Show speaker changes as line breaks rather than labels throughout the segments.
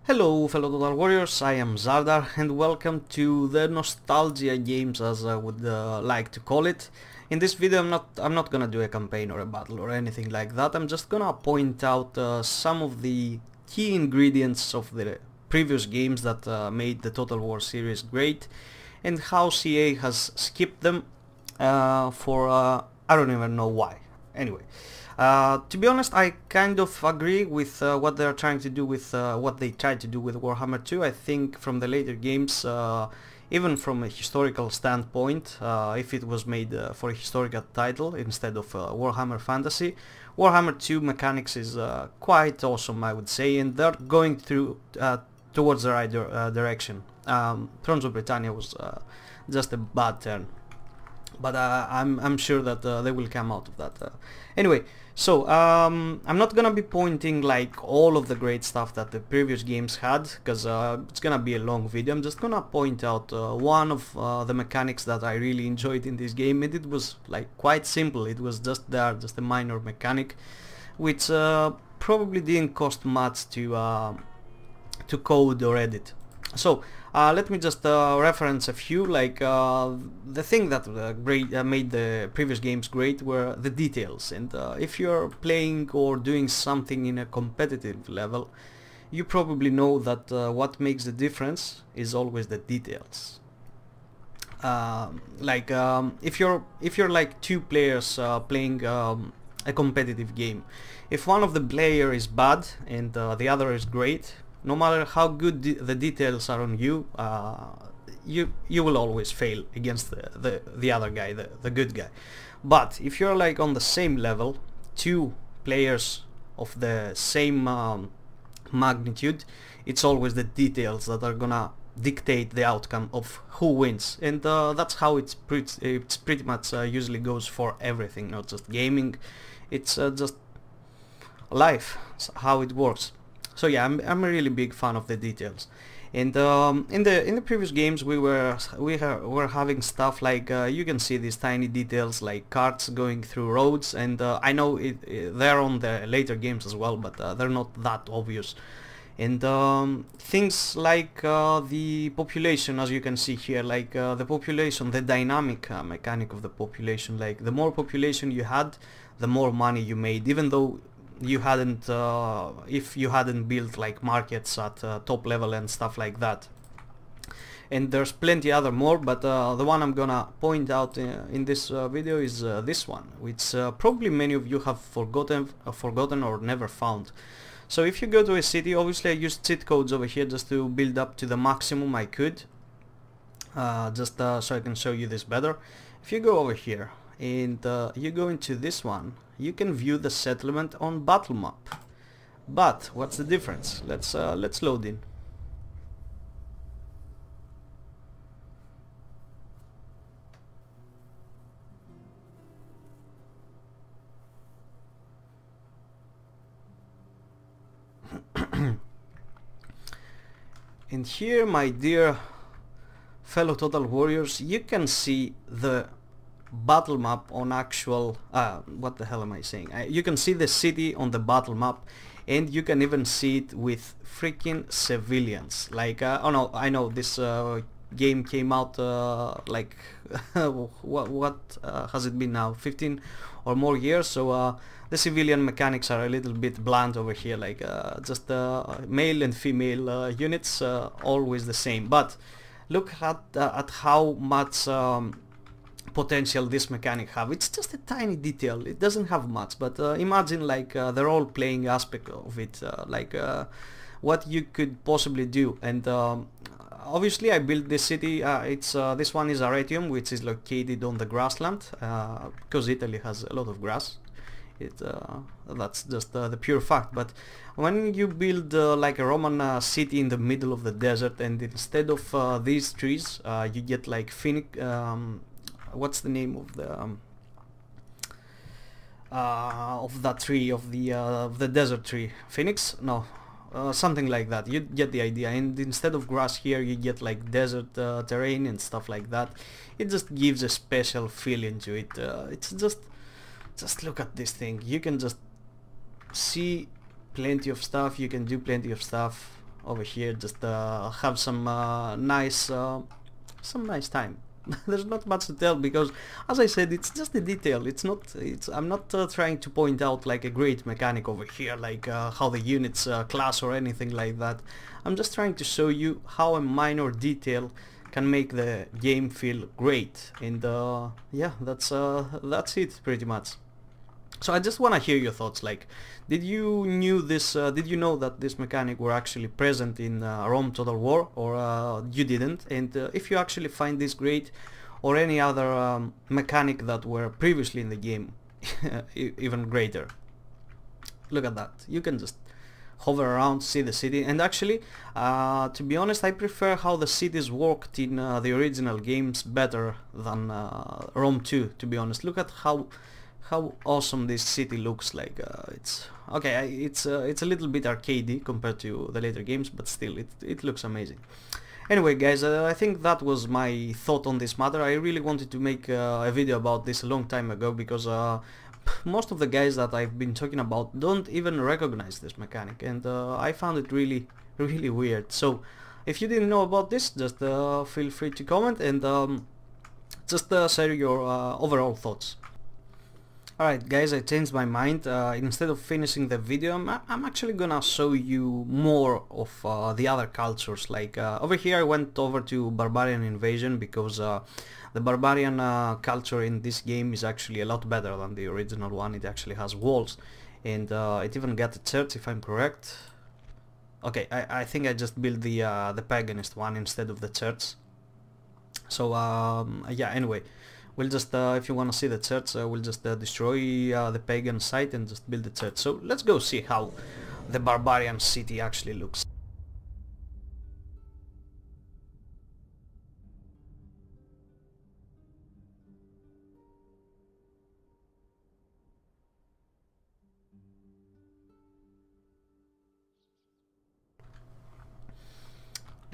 Hello fellow Total Warriors, I am Zardar and welcome to the Nostalgia games, as I would like to call it. In this video I'm not gonna do a campaign or a battle or anything like that. I'm just gonna point out some of the key ingredients of the previous games that made the Total War series great, and how CA has skipped them for I don't even know why. Anyway, to be honest, I kind of agree with what they're trying to do with what they tried to do with Warhammer 2. I think from the later games, even from a historical standpoint, if it was made for a historical title instead of Warhammer Fantasy, Warhammer 2 mechanics is quite awesome, I would say, and they're going through towards the right direction. Thrones of Britannia was just a bad turn, but I'm sure that they will come out of that. Anyway, so I'm not gonna be pointing like all of the great stuff that the previous games had, because it's gonna be a long video. I'm just gonna point out one of the mechanics that I really enjoyed in this game, and it was like quite simple. It was just there, just a minor mechanic, which probably didn't cost much to code or edit. So let me just reference a few. Like the thing that made the previous games great were the details, and if you're playing or doing something in a competitive level, you probably know that what makes the difference is always the details. If you're like two players playing a competitive game, if one of the player is bad and the other is great, no matter how good the details are on you, you will always fail against the other guy, the good guy. But if you're like on the same level, two players of the same magnitude, it's always the details that are gonna dictate the outcome of who wins, and that's how it's pretty much usually goes for everything, not just gaming. It's just life, it's how it works. So yeah, I'm a really big fan of the details, and in the previous games we were having stuff like you can see these tiny details like carts going through roads, and I know they're on the later games as well, but they're not that obvious. And things like the population, as you can see here, like the population, the dynamic mechanic of the population. Like the more population you had, the more money you made, even though you hadn't if you hadn't built like markets at top level and stuff like that. And there's plenty other more, but the one I'm gonna point out in this video is this one, which probably many of you have forgotten or never found. So if you go to a city, obviously I used cheat codes over here just to build up to the maximum I could, just so I can show you this better. If you go over here and you go into this one, you can view the settlement on battle map. But what's the difference? Let's load in. And here, my dear fellow Total Warriors, you can see the battle map on actual what the hell am I saying? You can see the city on the battle map, and you can even see it with freaking civilians. Like oh no, I know this game came out like what has it been now, 15 or more years, so the civilian mechanics are a little bit bland over here, like just male and female units, always the same. But look at how much potential this mechanic have. It's just a tiny detail, it doesn't have much, but imagine like the role-playing aspect of it, like what you could possibly do. And obviously I built this city, this one is Arretium, which is located on the grassland, because Italy has a lot of grass. That's just the pure fact. But when you build like a Roman city in the middle of the desert, and instead of these trees you get like Phoenix, what's the name of that tree, of the desert tree? Phoenix? No, something like that. You get the idea. And instead of grass here, you get like desert terrain and stuff like that. It just gives a special feeling to it. It's just look at this thing. You can just see plenty of stuff. You can do plenty of stuff. over here, just have some nice time. There's not much to tell because, as I said, it's just a detail. I'm not trying to point out like a great mechanic over here, like how the units class or anything like that. I'm just trying to show you how a minor detail can make the game feel great, and yeah, that's it pretty much. So I just want to hear your thoughts. Like, did you know that this mechanic were actually present in Rome Total War, or you didn't? And if you actually find this great, or any other mechanic that were previously in the game even greater. Look at that. You can just hover around, see the city, and actually, to be honest, I prefer how the cities worked in the original games better than Rome 2, to be honest. Look at how awesome this city looks like. It's okay, it's a little bit arcadey compared to the later games, but still it looks amazing. Anyway guys, I think that was my thought on this matter. I really wanted to make a video about this a long time ago, because most of the guys that I've been talking about don't even recognize this mechanic, and I found it really weird. So if you didn't know about this, just feel free to comment, and just share your overall thoughts. Alright guys, I changed my mind. Instead of finishing the video, I'm actually gonna show you more of the other cultures. Like over here I went over to Barbarian Invasion, because the Barbarian culture in this game is actually a lot better than the original one. It actually has walls, and it even got a church, if I'm correct. Okay, I think I just built the paganist one instead of the church. So yeah, anyway, we'll just, if you want to see the church, we'll just destroy the pagan site and just build the church. So let's go see how the barbarian city actually looks.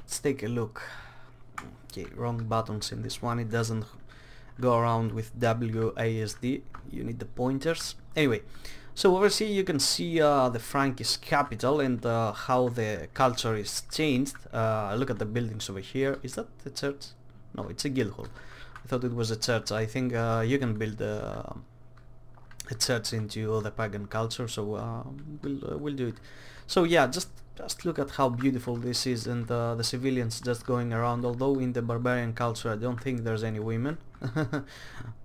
Let's take a look. Okay, wrong buttons in this one. It doesn't go around with WASD. You need the pointers. Anyway, so over here you can see the Frankish capital, and how the culture is changed. Look at the buildings over here. Is that the church? No, it's a guild hall. I thought it was a church. I think you can build a church into the pagan culture, so we'll do it. So yeah, just look at how beautiful this is, and the civilians just going around. Although in the barbarian culture I don't think there's any women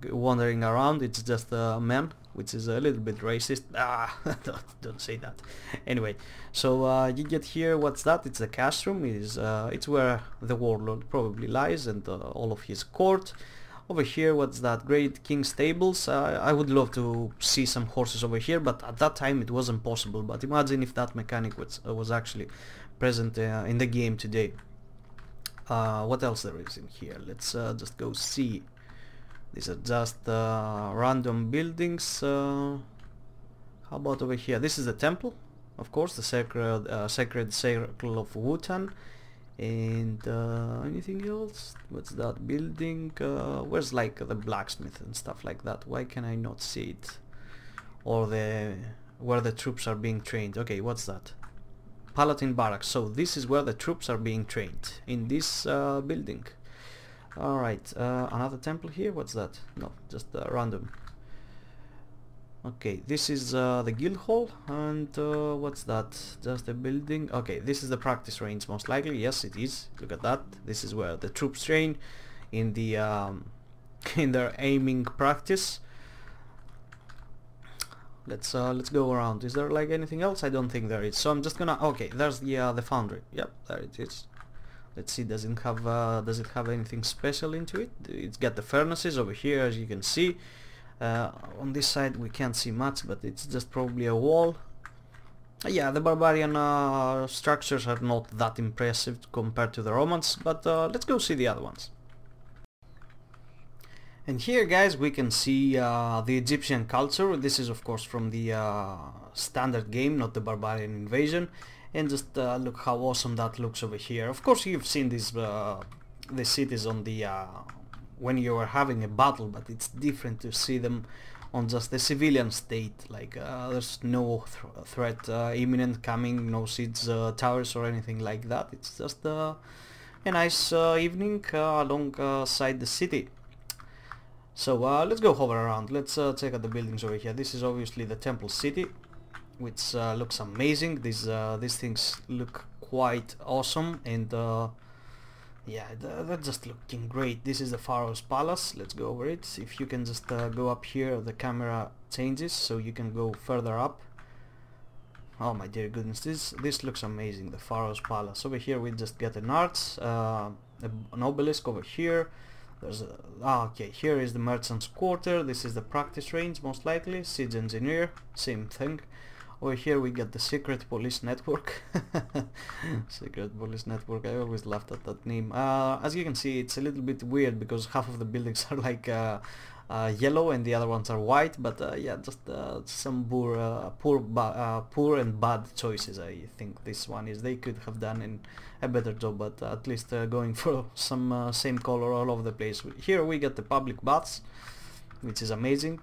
wandering around. It's just men, which is a little bit racist. Don't say that. Anyway, so you get here. What's that? It's the castrum. It's where the warlord probably lies, and all of his court. Over here, what's that? Great King's Stables. I would love to see some horses over here, but at that time it wasn't possible. But imagine if that mechanic was actually present in the game today. What else there is in here? Let's just go see. These are just random buildings. How about over here? This is the temple, of course, the sacred circle of Wutan. And anything else? What's that building? Where's like the blacksmith and stuff like that? Why can I not see it? Or where the troops are being trained. Okay, what's that? Palatine Barracks. So this is where the troops are being trained, in this building. Alright, another temple here. What's that? No, just random. Okay, this is the guild hall, and what's that? Just a building. Okay, this is the practice range, most likely. Yes, it is. Look at that. This is where the troops train in the in their aiming practice. Let's go around. Is there like anything else? I don't think there is. So I'm just gonna. Okay, there's the foundry. Yep, there it is. Let's see. Does it have anything special into it? It's got the furnaces over here, as you can see. On this side we can't see much, but it's just probably a wall. Yeah, the barbarian structures are not that impressive compared to the Romans, but let's go see the other ones. And here, guys, we can see the Egyptian culture. This is of course from the standard game, not the Barbarian Invasion. And just look how awesome that looks over here. Of course you've seen these cities on the when you are having a battle, but it's different to see them on just the civilian state, like there's no threat imminent coming, no siege towers or anything like that. It's just a nice evening alongside the city. So let's go hover around, let's check out the buildings over here. This is obviously the temple city, which looks amazing. These things look quite awesome, and yeah, they're just looking great. This is the Pharaoh's Palace. Let's go over it. If you can just go up here, the camera changes so you can go further up. Oh my dear goodness, this looks amazing, the Pharaoh's Palace. Over here we just get an arch, an obelisk over here. There's okay, here is the merchant's quarter. This is the practice range, most likely. Siege engineer, same thing. Over here we get the secret police network. Secret police network, I always laughed at that name. As you can see, it's a little bit weird because half of the buildings are like yellow and the other ones are white, but yeah, just some poor and bad choices. I think this one is, they could have done a better job, but at least going for some same color all over the place. Here we get the public baths, which is amazing.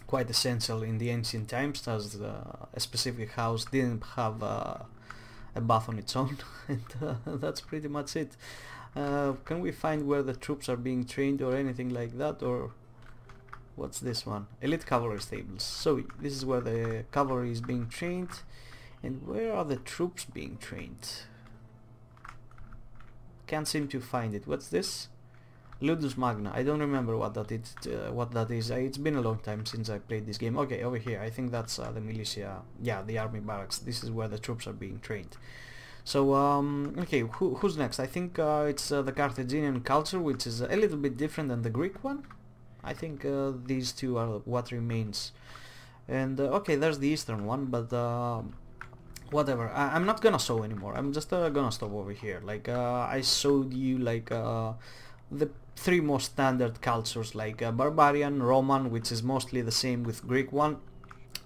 Quite essential in the ancient times, as a specific house didn't have a bath on its own. And that's pretty much it. Can we find where the troops are being trained or anything like that? Or what's this one? Elite cavalry stables. So this is where the cavalry is being trained. And where are the troops being trained? Can't seem to find it. What's this? Ludus Magna. I don't remember what that is. It's been a long time since I played this game. Okay, over here. I think that's the militia. Yeah, the army barracks. This is where the troops are being trained. So, okay, who's next? I think it's the Carthaginian culture, which is a little bit different than the Greek one. I think these two are what remains. And okay, there's the Eastern one, but whatever. I'm not gonna show anymore. I'm just gonna stop over here. Like I showed you like the three most standard cultures, like Barbarian, Roman, which is mostly the same with Greek one,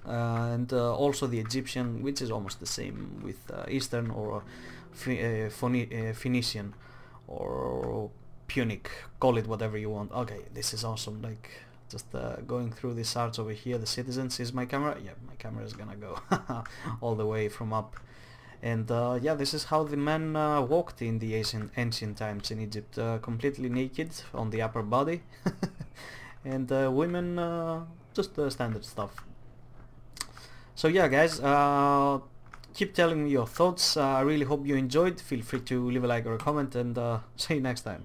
and also the Egyptian, which is almost the same with Eastern or Phoenician or Punic, call it whatever you want. Okay, this is awesome. Like just going through this arch over here, the citizens. Is my camera? Yeah, my camera is gonna go all the way from up. And yeah, this is how the men walked in the ancient times in Egypt, completely naked on the upper body. And women, just standard stuff. So yeah, guys, keep telling me your thoughts. I really hope you enjoyed. Feel free to leave a like or a comment, and see you next time.